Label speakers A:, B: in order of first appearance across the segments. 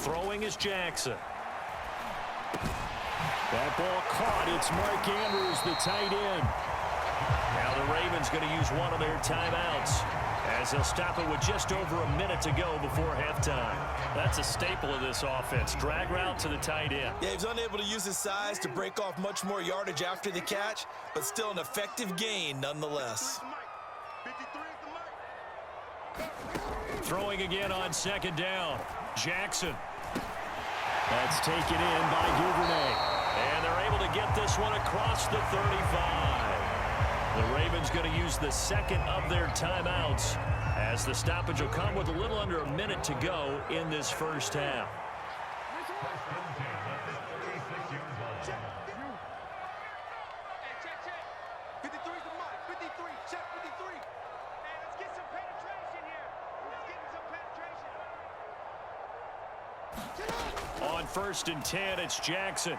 A: Throwing is Jackson. That ball caught. It's Mark Andrews, the tight end. Now the Ravens going to use one of their timeouts, as they'll stop it with just over a minute to go before halftime. That's a staple of this offense. Drag route to the tight end.
B: Yeah, he's unable to use his size to break off much more yardage after the catch, but still an effective gain nonetheless.
A: Throwing again on second down. Jackson. That's taken in by Duvernay. And they're able to get this one across the 35. The Ravens going to use the second of their timeouts, as the stoppage will come with a little under a minute to go in this first half. On 1st and 10, it's Jackson.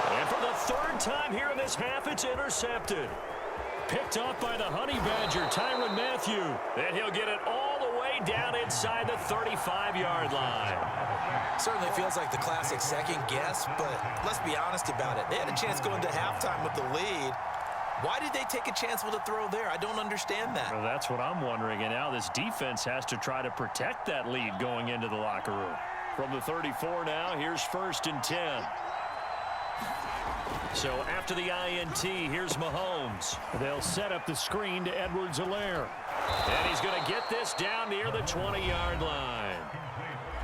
A: And for the third time here in this half, it's intercepted. Picked off by the Honey Badger, Tyrann Mathieu. And he'll get it all the way down inside the 35-yard line.
B: Certainly feels like the classic second guess, but let's be honest about it. They had a chance going to halftime with the lead. Why did they take a chance with a throw there? I don't understand that.
A: Well, that's what I'm wondering. And now this defense has to try to protect that lead going into the locker room. From the 34 now, here's 1st and 10. So after the INT, here's Mahomes. They'll set up the screen to Edwards-Helaire. And he's going to get this down near the 20-yard line.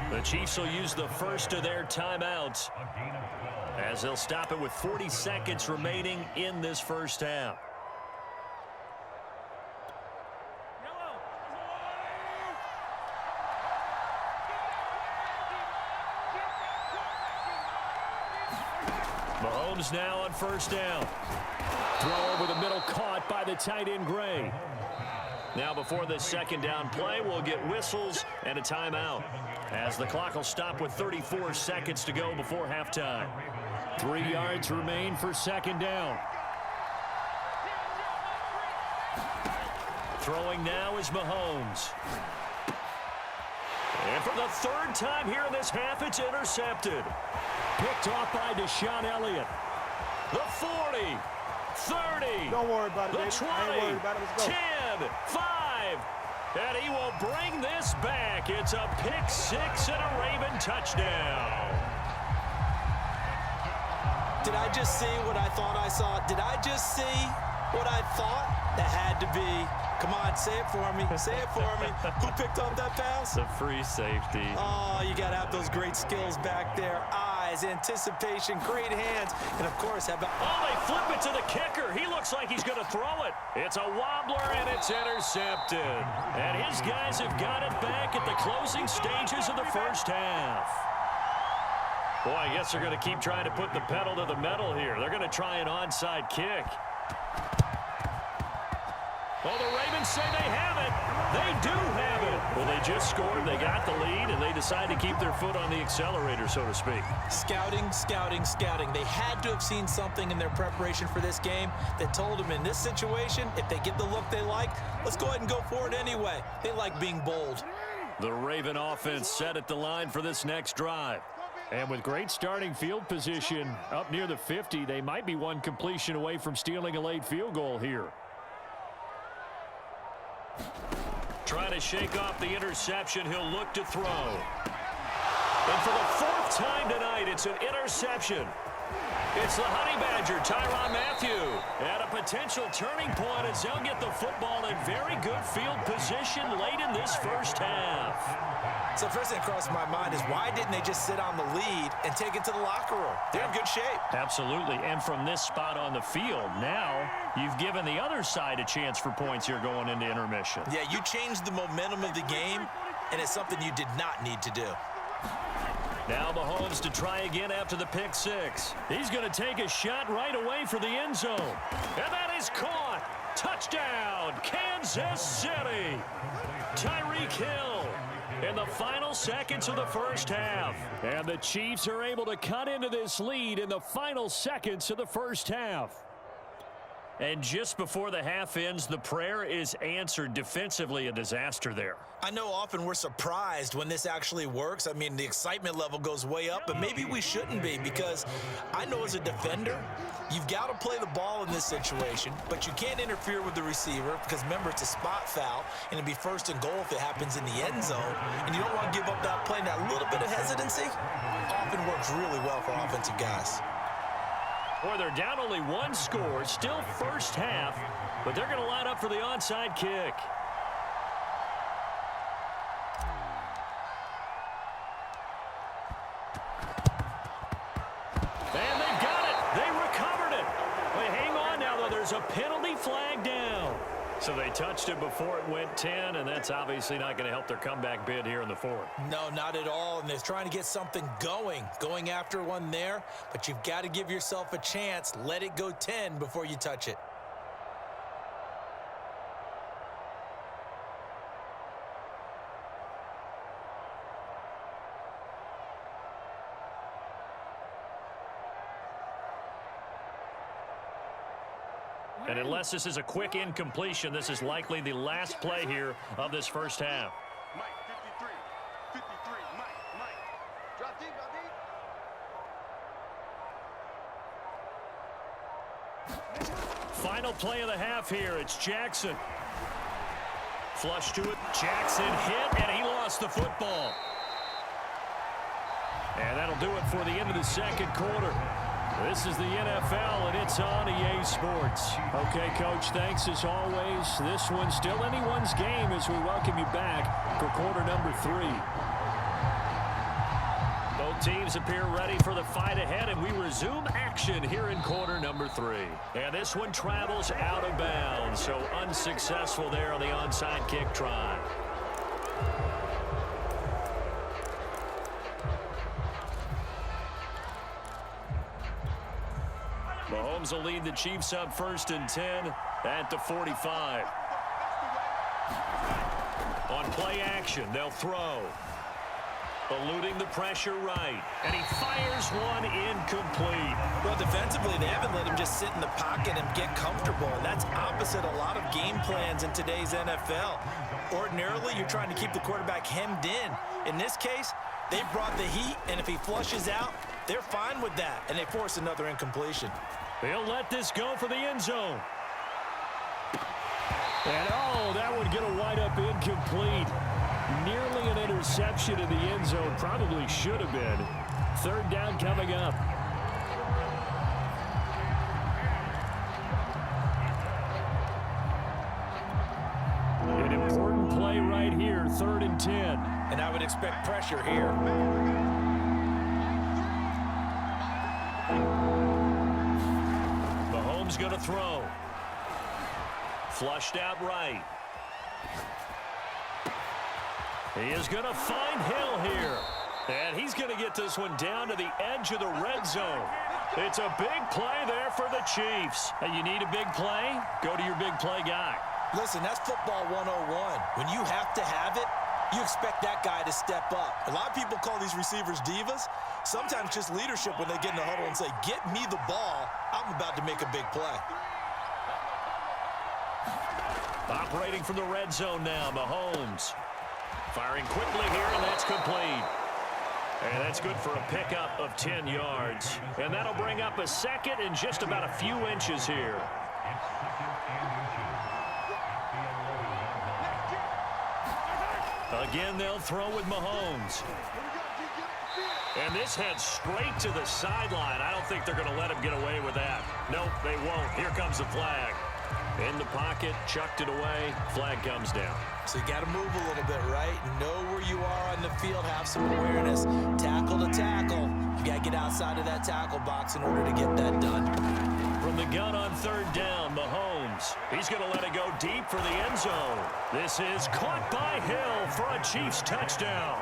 A: The Chiefs will use the first of their timeouts, as they'll stop it with 40 seconds remaining in this first half. Mahomes now on 1st down. Throw over the middle, caught by the tight end Gray. Now before this second down play, we'll get whistles and a timeout, as the clock will stop with 34 seconds to go before halftime. 3 yards remain for second down. Throwing now is Mahomes. And for the third time here in this half, it's intercepted. Picked off by Deshaun Elliott. The 40, 30,
C: don't worry about it,
A: the
C: baby.
A: 20,
C: I ain't worried about it. Let's go.
A: 10, 5, and he will bring this back. It's a pick six and a Raven touchdown.
B: Did I just see what I thought I saw? Did I just see what I thought? That had to be. Come on, say it for me. Say it for me. Who picked up that pass?
A: The free safety.
B: Oh, you got to have those great skills back there. Eyes, anticipation, great hands, and, of course, how about...
A: Oh, they flip it to the kicker. He looks like he's going to throw it. It's a wobbler, and it's intercepted. And his guys have got it back at the closing stages of the first half. Boy, I guess they're going to keep trying to put the pedal to the metal here. They're going to try an onside kick. Well, the Ravens say they have it. They do have it. Well, they just scored, they got the lead, and they decide to keep their foot on the accelerator, so to speak.
B: Scouting, scouting, scouting. They had to have seen something in their preparation for this game that told them in this situation, if they get the look they like, let's go ahead and go for it anyway. They like being bold.
A: The Raven offense set at the line for this next drive. And with great starting field position up near the 50, they might be one completion away from stealing a late field goal here. Trying to shake off the interception, he'll look to throw. And for the fourth time tonight, it's an interception. It's the Honey Badger, Tyrann Mathieu, at a potential turning point as they'll get the football in very good field position late in this first half.
B: So first thing that crossed my mind is why didn't they just sit on the lead and take it to the locker room? They're in good shape.
A: Absolutely, and from this spot on the field, now you've given the other side a chance for points here going into intermission.
B: Yeah, you changed the momentum of the game, and it's something you did not need to do.
A: Now Mahomes to try again after the pick six. He's going to take a shot right away for the end zone. And that is caught. Touchdown, Kansas City. Tyreek Hill in the final seconds of the first half. And the Chiefs are able to cut into this lead in the final seconds of the first half. And just before the half ends, the prayer is answered. Defensively, a disaster there.
B: I know often we're surprised when this actually works. I mean, the excitement level goes way up, but maybe we shouldn't be, because I know as a defender, you've got to play the ball in this situation, but you can't interfere with the receiver because, remember, it's a spot foul, and it'd be first and goal if it happens in the end zone, and you don't want to give up that play. And that little bit of hesitancy often works really well for offensive guys.
A: Boy, they're down only one score, still first half, but they're going to line up for the onside kick. And they've got it. They recovered it. They hang on now, though. There's a penalty flag down. So they touched it before it went 10, and that's obviously not going to help their comeback bid here in the fourth.
B: No, not at all, and they're trying to get something going after one there, but you've got to give yourself a chance. Let it go 10 before you touch it.
A: And unless this is a quick incompletion, this is likely the last play here of this first half.
C: Mike, 53, Mike. Drop deep.
A: Final play of the half here. It's Jackson. Flush to it. Jackson hit, and he lost the football. And that'll do it for the end of the second quarter. This is the NFL, and it's on EA Sports. Okay, Coach, thanks as always. This one's still anyone's game as we welcome you back for quarter number 3. Both teams appear ready for the fight ahead, and we resume action here in quarter number 3. And this one travels out of bounds, so unsuccessful there on the onside kick try. Mahomes will lead the Chiefs up 1st and 10 at the 45. On play action, they'll throw. Eluding the pressure right. And he fires one incomplete.
B: Well, defensively, they haven't let him just sit in the pocket and get comfortable. And that's opposite a lot of game plans in today's NFL. Ordinarily, you're trying to keep the quarterback hemmed in. In this case, they brought the heat, and if he flushes out, they're fine with that, and they force another incompletion.
A: They'll let this go for the end zone. And, oh, that would get a wide-up incomplete. Nearly an interception in the end zone. Probably should have been. 3rd down coming up. An important play right here, 3rd and 10.
B: And I would expect pressure here.
A: Mahomes going to throw. Flushed out right. He is going to find Hill here. And he's going to get this one down to the edge of the red zone. It's a big play there for the Chiefs. And you need a big play? Go to your big play guy.
B: Listen, that's football 101. When you have to have it, you expect that guy to step up. A lot of people call these receivers divas. Sometimes just leadership when they get in the huddle and say, get me the ball. I'm about to make a big play.
A: Operating from the red zone now, Mahomes. Firing quickly here, and that's complete. And that's good for a pickup of 10 yards. And that'll bring up a second and just about a few inches here. Again, they'll throw with Mahomes. And this heads straight to the sideline. I don't think they're going to let him get away with that. Nope, they won't. Here comes the flag. In the pocket, chucked it away. Flag comes down.
B: So you got to move a little bit, right? Know where you are on the field, have some awareness. Tackle to tackle. You got to get outside of that tackle box in order to get that done.
A: From the gun on 3rd down, Mahomes. He's going to let it go deep for the end zone. This is caught by Hill for a Chiefs touchdown.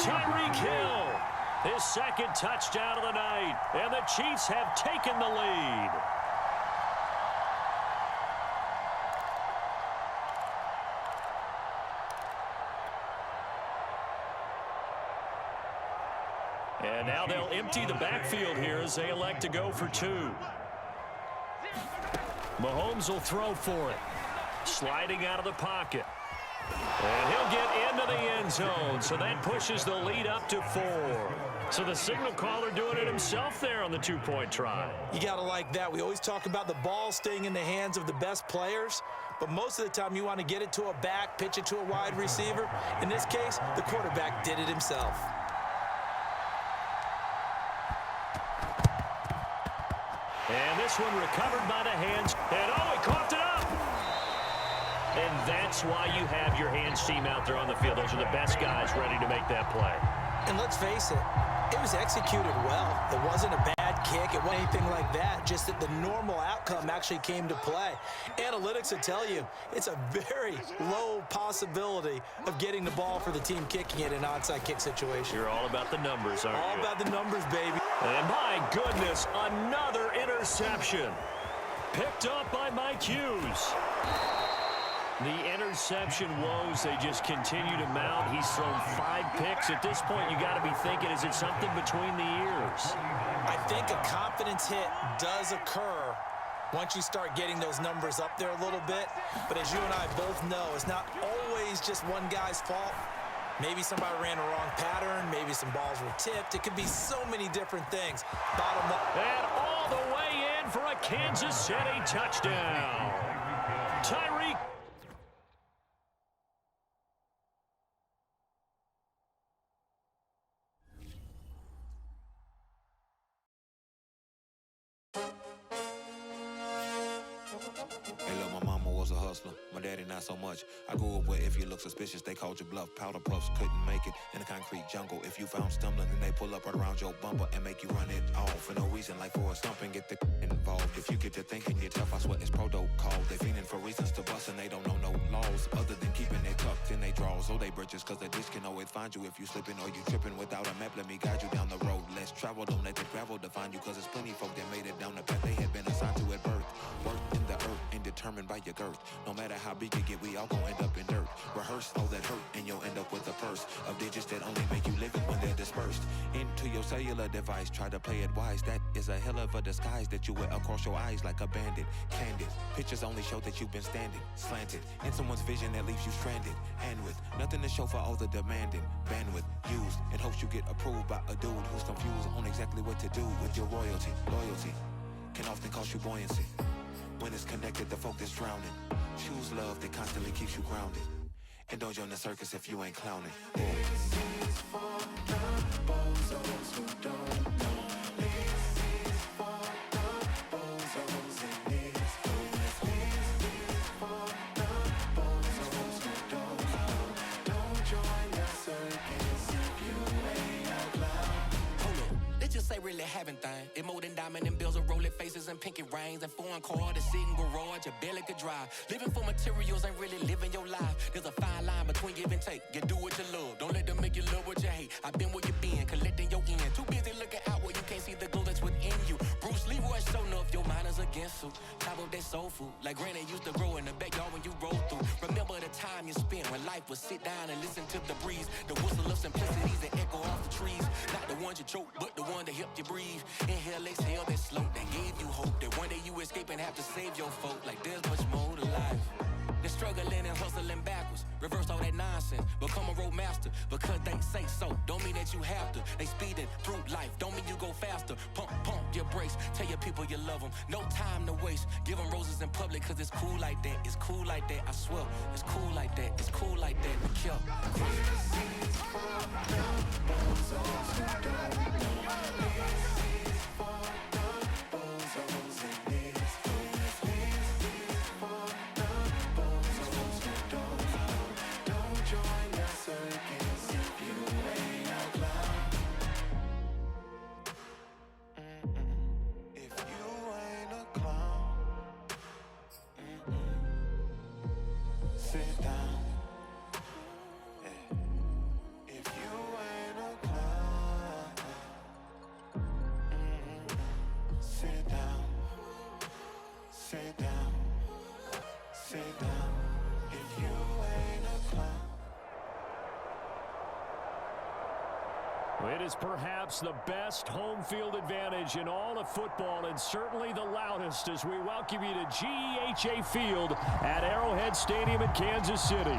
A: Tyreek Hill, his 2nd touchdown of the night, and the Chiefs have taken the lead. And now they'll empty the backfield here as they elect to go for 2. Mahomes will throw for it. Sliding out of the pocket. And he'll get into the end zone. So that pushes the lead up to 4. So the signal caller doing it himself there on the two-point try.
B: You got to like that. We always talk about the ball staying in the hands of the best players, but most of the time you want to get it to a back, pitch it to a wide receiver. In this case, the quarterback did it himself.
A: And this one recovered by the hands. And oh, he coughed it up. And that's why you have your hands team out there on the field. Those are the best guys ready to make that play.
B: And let's face it, it was executed well. It wasn't a bad kick. It wasn't anything like that. Just that the normal outcome actually came to play. Analytics will tell you it's a very low possibility of getting the ball for the team kicking it in an onside kick situation.
A: You're all about the numbers, aren't you?
B: All about the numbers, baby.
A: And my goodness, another interception. Picked up by Mike Hughes. The interception woes, they just continue to mount. He's thrown 5 picks. At this point, you got to be thinking, is it something between the ears?
B: I think a confidence hit does occur once you start getting those numbers up there a little bit. But as you and I both know, it's not always just one guy's fault. Maybe somebody ran a wrong pattern. Maybe some balls were tipped. It could be so many different things. Bottom up.
A: And all the way in for a Kansas City touchdown. Tyreek.
D: Hey, look, my mama was a hustler. My daddy not so much. I grew up where if you look suspicious, they called you bluff. Powder puffs couldn't make it in the concrete jungle. If you found stumbling, then they pull up right around your bumper and make you run it off for no reason, like for a stumping. Get the involved. If you get to thinking you're tough, I swear it's protocol. They fiending for reasons to bust and they don't know no laws other than keeping it tucked in they draws. So they britches, cause the ditch can always find you if you slipping or you tripping without a map. Let me guide you down the road. Less travel, don't let the gravel define you, cause there's plenty folk that made it down the path they had been assigned to at birth. Work in the earth and determined by your girth. No matter how big you get, we all gon' end up in dirt. Rehearse all that hurt and you'll end up with a purse of digits that only make you live it when they're dispersed into your cellular device. Try to play it wise. That is a hell of a disguise that you wear across your eyes like a bandit. Candid pictures only show that you've been standing slanted in someone's vision that leaves you stranded, and with nothing to show for all the demanding bandwidth used in hopes you get approved by a dude who's confused on exactly what to do with your royalty. Loyalty can often cost you buoyancy when it's connected to folk that's drowning. Choose love that constantly keeps you grounded, and don't join the circus if you ain't clowning. This is for the bozos who don't know. This is for the bozos in this room. This is for the bozos who don't know. Don't join the circus if you ain't a clown.
E: Hold up, let's just say really having thing. It more than diamond and bills of rolling faces and pinky rings and foreign car to sit in garage you barely could drive. Living for materials ain't really living your life. There's a fine line between give and take. You do what you love, don't let them make you love what you hate. I've been where you been, collecting your end. Too busy looking out where you can't see the glow that's within you. Bruce Leroy show enough, your mind is against you. Top of that soul food, like granny used to grow in the backyard when you roll through. Remember the time you spent when life was sit down and listen to the breeze. The whistle of simplicities that echo off the trees. Not the ones you choke, but the one that helped you breathe. Inhale, exhale, that slow, that gave you hope. That one day you escape and have to save your folk. Like there's much more to life. They're struggling and hustling backwards. Reverse all that nonsense. Become a road master because they say so. Don't mean that you have to. They speeding through life. Don't mean you go faster. Pump your brakes. Tell your people you love them. No time to waste. Give them roses in public because it's cool like that. It's cool like that. I swear. It's cool like that. It's cool like that. Kill.
A: It is perhaps the best home field advantage in all of football, and certainly the loudest, as we welcome you to GEHA Field at Arrowhead Stadium in Kansas City.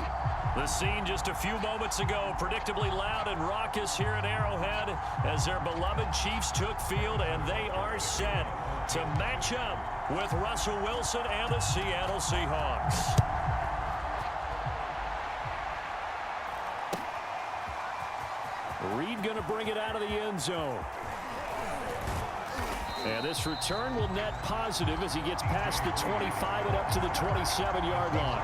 A: The scene just a few moments ago, predictably loud and raucous here at Arrowhead as their beloved Chiefs took field, and they are set to match up with Russell Wilson and the Seattle Seahawks. Reed going to bring it out of the end zone. And this return will net positive as he gets past the 25 and up to the 27-yard line.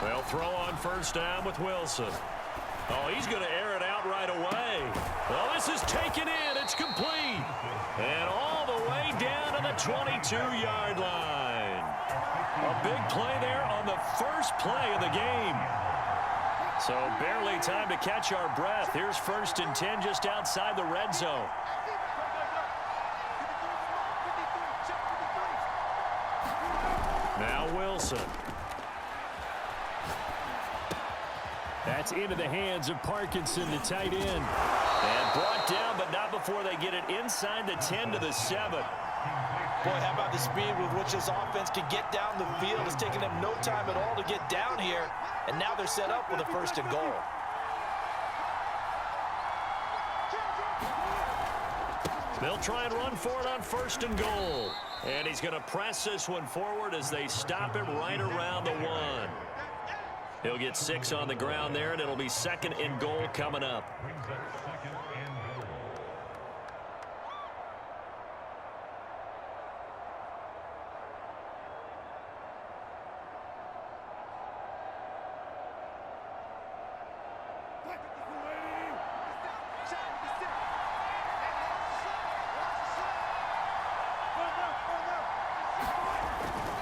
A: They'll throw on first down with Wilson. Oh, he's going to air it out right away. Well, this is taken in. It's complete. And all the way down to the 22-yard line. A big play there on the first play of the game. So barely time to catch our breath. Here's 1st and 10 just outside the red zone. Now Wilson. That's into the hands of Parkinson, the tight end. And brought down, but not before they get it inside the 10 to the 7.
B: Boy, how about the speed with which this offense can get down the field? It's taken them no time at all to get down here, and now they're set up with a 1st and goal.
A: They'll try and run for it on 1st and goal. And he's going to press this one forward as they stop him right around the 1. He'll get 6 on the ground there, and it'll be 2nd and goal coming up.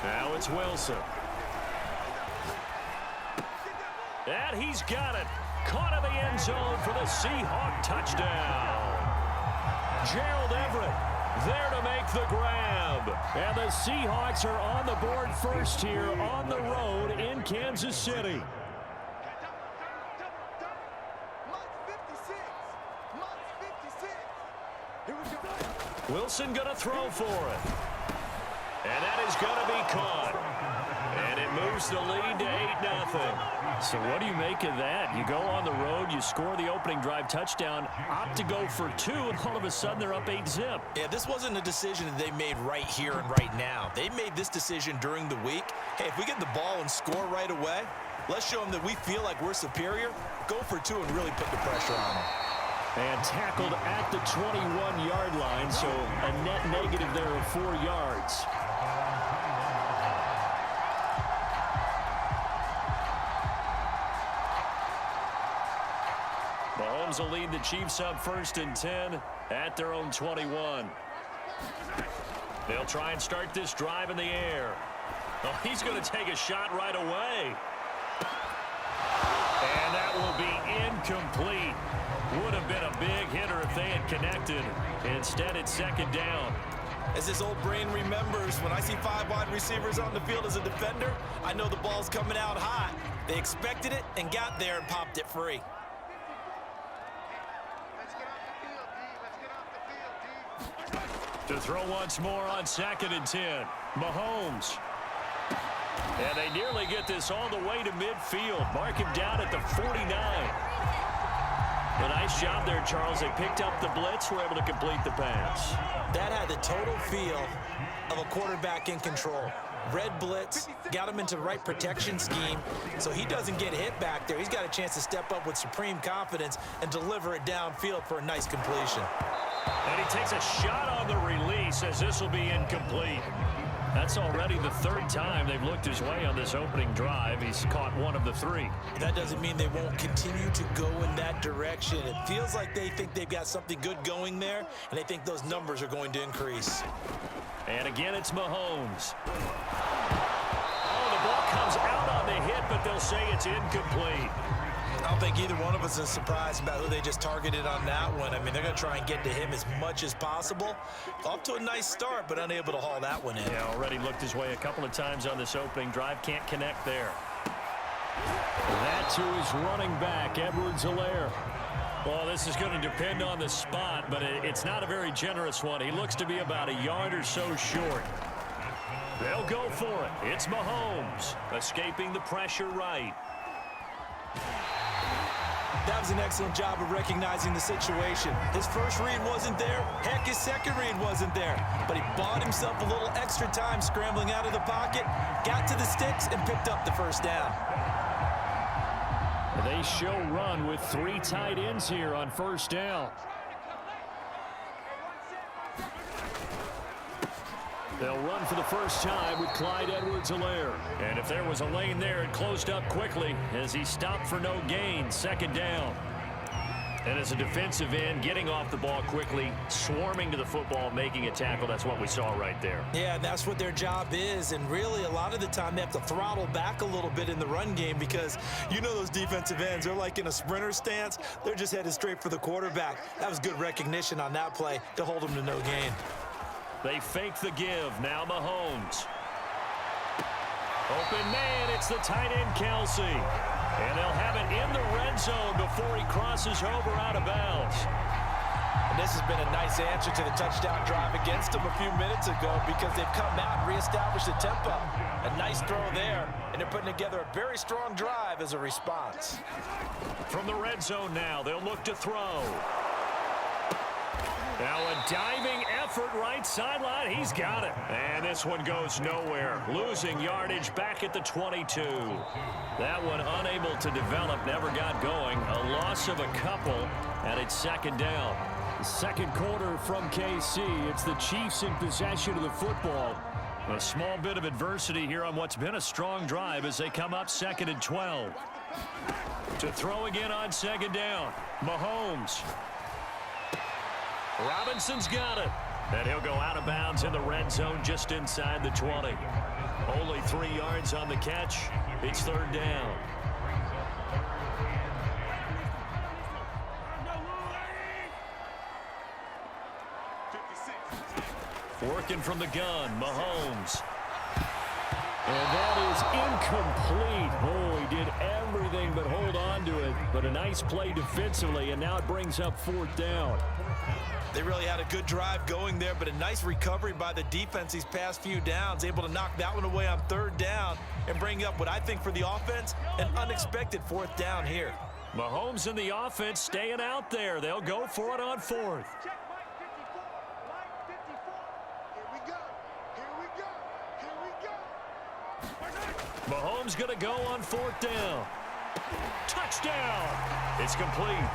A: Now it's Wilson. And he's got it. Caught in the end zone for the Seahawk touchdown. Gerald Everett there to make the grab. And the Seahawks are on the board first here on the road in Kansas City. Wilson going to throw for it. And that is going to be caught. And it moves the lead to 8-0. So what do you make of that? You go on the road, you score the opening drive touchdown, opt to go for 2, and all of a sudden they're up 8-zip.
B: Yeah, this wasn't a decision that they made right here and right now. They made this decision during the week. Hey, if we get the ball and score right away, let's show them that we feel like we're superior. Go for 2 and really put the pressure on them.
A: And tackled at the 21-yard line, so a net negative there of 4 yards. Mahomes will lead the Chiefs up 1st and 10 at their own 21. They'll try and start this drive in the air. Oh, he's going to take a shot right away. And that will be incomplete. Would have been a big hitter if they had connected. Instead, it's 2nd down.
B: As this old brain remembers, when I see 5 wide receivers on the field as a defender, I know the ball's coming out hot. They expected it and got there and popped it free.
A: To throw once more on 2nd and 10. Mahomes. And they nearly get this all the way to midfield. Mark him down at the 49. A nice job there, Charles. They picked up the blitz, were able to complete the pass.
B: That had the total feel of a quarterback in control. Red blitz, got him into the right protection scheme, so he doesn't get hit back there. He's got a chance to step up with supreme confidence and deliver it downfield for a nice completion.
A: And he takes a shot on the release as this will be incomplete. That's already the 3rd time they've looked his way on this opening drive. He's caught 1 of the 3.
B: That doesn't mean they won't continue to go in that direction. It feels like they think they've got something good going there, and they think those numbers are going to increase.
A: And again, it's Mahomes. Oh, the ball comes out on the hit, but they'll say it's incomplete.
B: I don't think either one of us is surprised about who they just targeted on that one. I mean, they're going to try and get to him as much as possible. Off to a nice start, but unable to haul that one in.
A: Yeah, already looked his way a couple of times on this opening drive. Can't connect there. That to his running back, Edwards-Helaire. Well, this is going to depend on the spot, but it's not a very generous one. He looks to be about a yard or so short. They'll go for it. It's Mahomes escaping the pressure right.
B: That was an excellent job of recognizing the situation. His first read wasn't there. Heck, his second read wasn't there. But he bought himself a little extra time scrambling out of the pocket, got to the sticks, and picked up the first down.
A: They show run with 3 tight ends here on first down. They'll run for the first time with Clyde Edwards-Helaire. And if there was a lane there, it closed up quickly as he stopped for no gain. Second down. And as a defensive end, getting off the ball quickly, swarming to the football, making a tackle, that's what we saw right there.
B: Yeah, and that's what their job is. And really, a lot of the time, they have to throttle back a little bit in the run game because you know those defensive ends, they're like in a sprinter stance. They're just headed straight for the quarterback. That was good recognition on that play to hold them to no gain.
A: They fake the give. Now Mahomes. Open man, it's the tight end Kelsey. And they'll have it in the red zone before he crosses over out of bounds.
B: And this has been a nice answer to the touchdown drive against them a few minutes ago because they've come out and reestablished the tempo. A nice throw there, and they're putting together a very strong drive as a response.
A: From the red zone now, they'll look to throw. Now a diving effort right sideline. He's got it. And this one goes nowhere. Losing yardage back at the 22. That one unable to develop, never got going. A loss of a couple, and it's second down. The second quarter from KC. It's the Chiefs in possession of the football. A small bit of adversity here on what's been a strong drive as they come up second and 12. To throw again on second down. Mahomes. Robinson's got it. And he'll go out of bounds in the red zone just inside the 20. Only 3 yards on the catch. It's third down. Working from the gun, Mahomes. And that is incomplete. Oh, he did everything but hold on to it. But a nice play defensively, and now it brings up fourth down.
B: They really had a good drive going there, but a nice recovery by the defense these past few downs, able to knock that one away on third down and bring up what I think for the offense, an unexpected fourth down here.
A: Mahomes and the offense staying out there. They'll go for it on fourth. Mahomes going to go on fourth down. Touchdown. It's complete.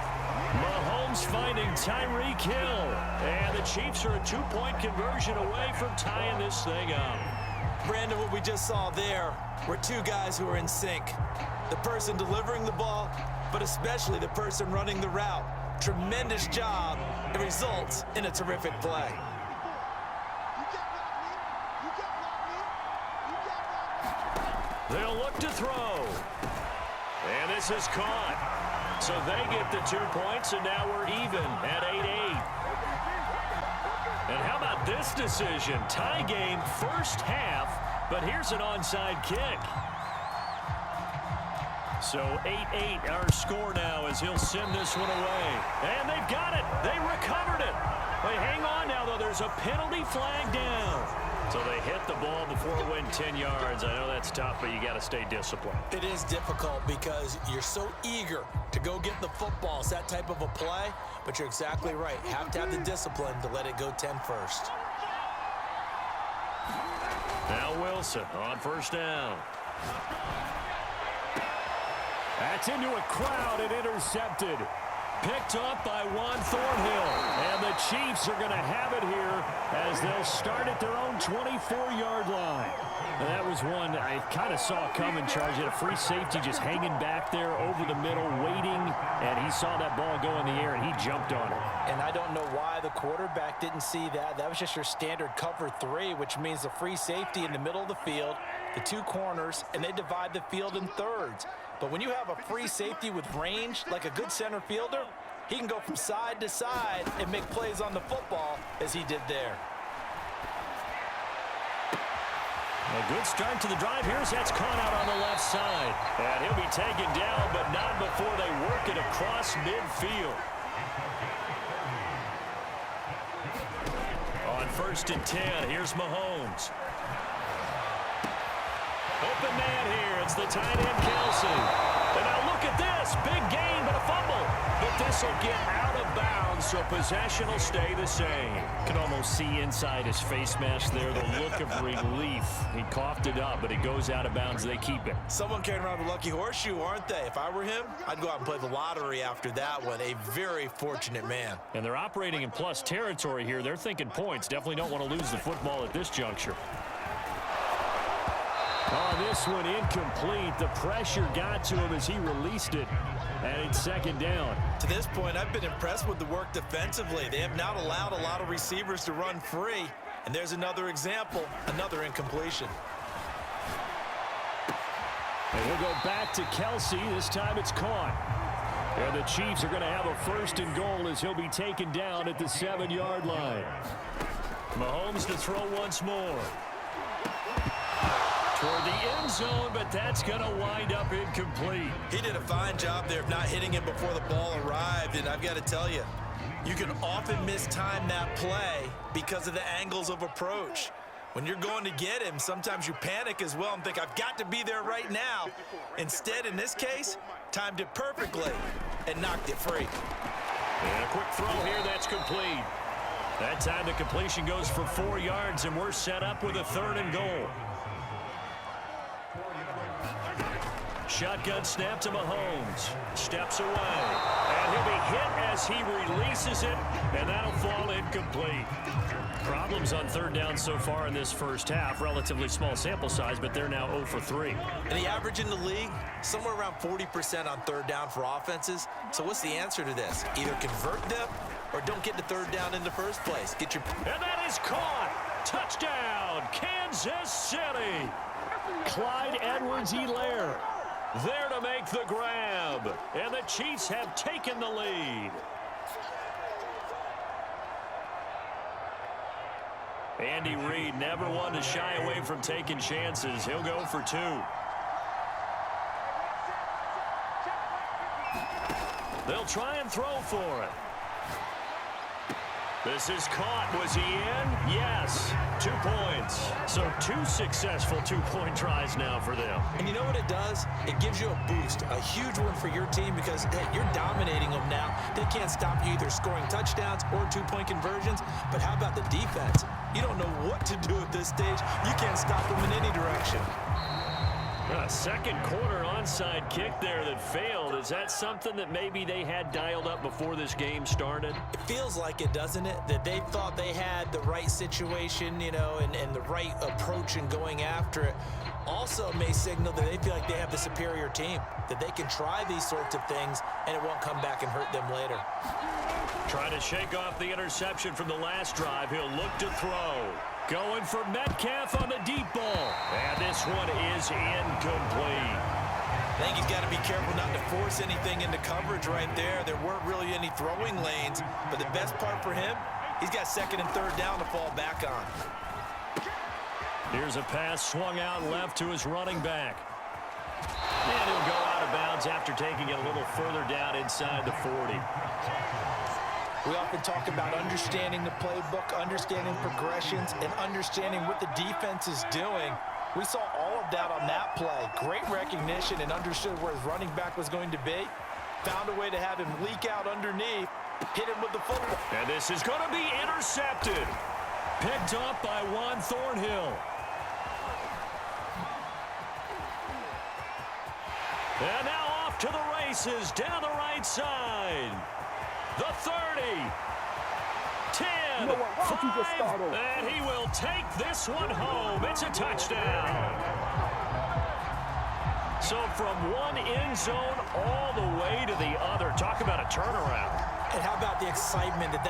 A: Mahomes finding Tyreek Hill. And the Chiefs are a 2-point conversion away from tying this thing up.
B: Brandon, what we just saw there were 2 guys who are in sync. The person delivering the ball, but especially the person running the route. Tremendous job. It results in a terrific play.
A: They'll look to throw. And this is caught. So they get the 2 points, and now we're even at 8-8. And how about this decision? Tie game first half, but here's an onside kick. So 8-8 our score now as he'll send this one away. And they've got it. They recovered it. They hang on now, though. There's a penalty flag down. So they hit the ball before it went 10 yards. I know that's tough, but you got to stay disciplined.
B: It is difficult because you're so eager to go get the football. It's that type of a play, but you're exactly right. You have to have the discipline to let it go 10 first.
A: Now Wilson on first down. That's into a crowd and intercepted. Picked up by Juan Thornhill. And the Chiefs are going to have it here as they'll start at their own 24-yard line. And that was one I kind of saw coming. Charge at a free safety just hanging back there over the middle, waiting. And he saw that ball go in the air, and he jumped on it.
B: And I don't know why the quarterback didn't see that. That was just your standard cover 3, which means the free safety in the middle of the field, the 2 corners, and they divide the field in thirds. But when you have a free safety with range, like a good center fielder, he can go from side to side and make plays on the football as he did there.
A: A good start to the drive. Here's that's caught out on the left side. And he'll be taken down, but not before they work it across midfield. On 1st and 10, here's Mahomes. Open man here. It's the tight end, Kelsey. And now look at this. Big gain, but a fumble. But this will get out of bounds, so possession will stay the same.
F: Can almost see inside his face mask there, the look of relief. He coughed it up, but it goes out of bounds. They keep it.
B: Someone carrying around the lucky horseshoe, aren't they? If I were him, I'd go out and play the lottery after that one. A very fortunate man.
F: And they're operating in plus territory here. They're thinking points. Definitely don't want to lose the football at this juncture.
A: Oh, this one incomplete. The pressure got to him as he released it. And it's 2nd down.
B: To this point, I've been impressed with the work defensively. They have not allowed a lot of receivers to run free. And there's another example, another incompletion.
A: And we'll go back to Kelsey. This time it's caught. And the Chiefs are going to have a 1st and goal as he'll be taken down at the 7-yard line. Mahomes to throw once more. Toward the end zone, but that's going to wind up incomplete.
B: He did a fine job there of not hitting him before the ball arrived, and I've got to tell you, you can often mistime that play because of the angles of approach. When you're going to get him, sometimes you panic as well and think, I've got to be there right now. Instead, in this case, timed it perfectly and knocked it free.
A: And a quick throw here, that's complete. That time the completion goes for 4 yards, and we're set up with a 3rd and goal. Shotgun snap to Mahomes. Steps away. And he'll be hit as he releases it, and that'll fall incomplete.
F: Problems on 3rd down so far in this first half. Relatively small sample size, but they're now 0 for 3.
B: And the average in the league, somewhere around 40% on 3rd down for offenses. So what's the answer to this? Either convert them or don't get to 3rd down in the first place. Get your...
A: And that is caught. Touchdown, Kansas City. Clyde Edwards-Helaire there to make the grab. And the Chiefs have taken the lead. Andy Reid never one to shy away from taking chances. He'll go for 2. They'll try and throw for it. This is caught. Was he in? Yes. 2 points. So 2 successful 2-point tries now for them.
B: And you know what it does? It gives you a boost, a huge one for your team because, hey, you're dominating them now. They can't stop you either scoring touchdowns or 2-point conversions. But how about the defense? You don't know what to do at this stage. You can't stop them in any direction.
A: A 2nd quarter onside kick there that failed. Is that something that maybe they had dialed up before this game started?
B: It feels like it, doesn't it? That they thought they had the right situation, you know, and the right approach in going after it. Also may signal that they feel like they have the superior team, that they can try these sorts of things and it won't come back and hurt them later.
A: Trying to shake off the interception from the last drive. He'll look to throw. Going for Metcalf on the deep ball. And this one is incomplete.
B: I think he's got to be careful not to force anything into coverage right there. There weren't really any throwing lanes. But the best part for him, he's got 2nd and 3rd down to fall back on.
A: Here's a pass swung out left to his running back. And he'll go out of bounds after taking it a little further down inside the 40.
B: We often talk about understanding the playbook, understanding progressions, and understanding what the defense is doing. We saw all of that on that play. Great recognition and understood where his running back was going to be. Found a way to have him leak out underneath, hit him with the football.
A: And this is going to be intercepted. Picked up by Juan Thornhill. And now off to the races down the right side. The 30, 10, 5, and he will take this one home. It's a touchdown. So from one end zone all the way to the other. Talk about a turnaround.
B: And how about the excitement that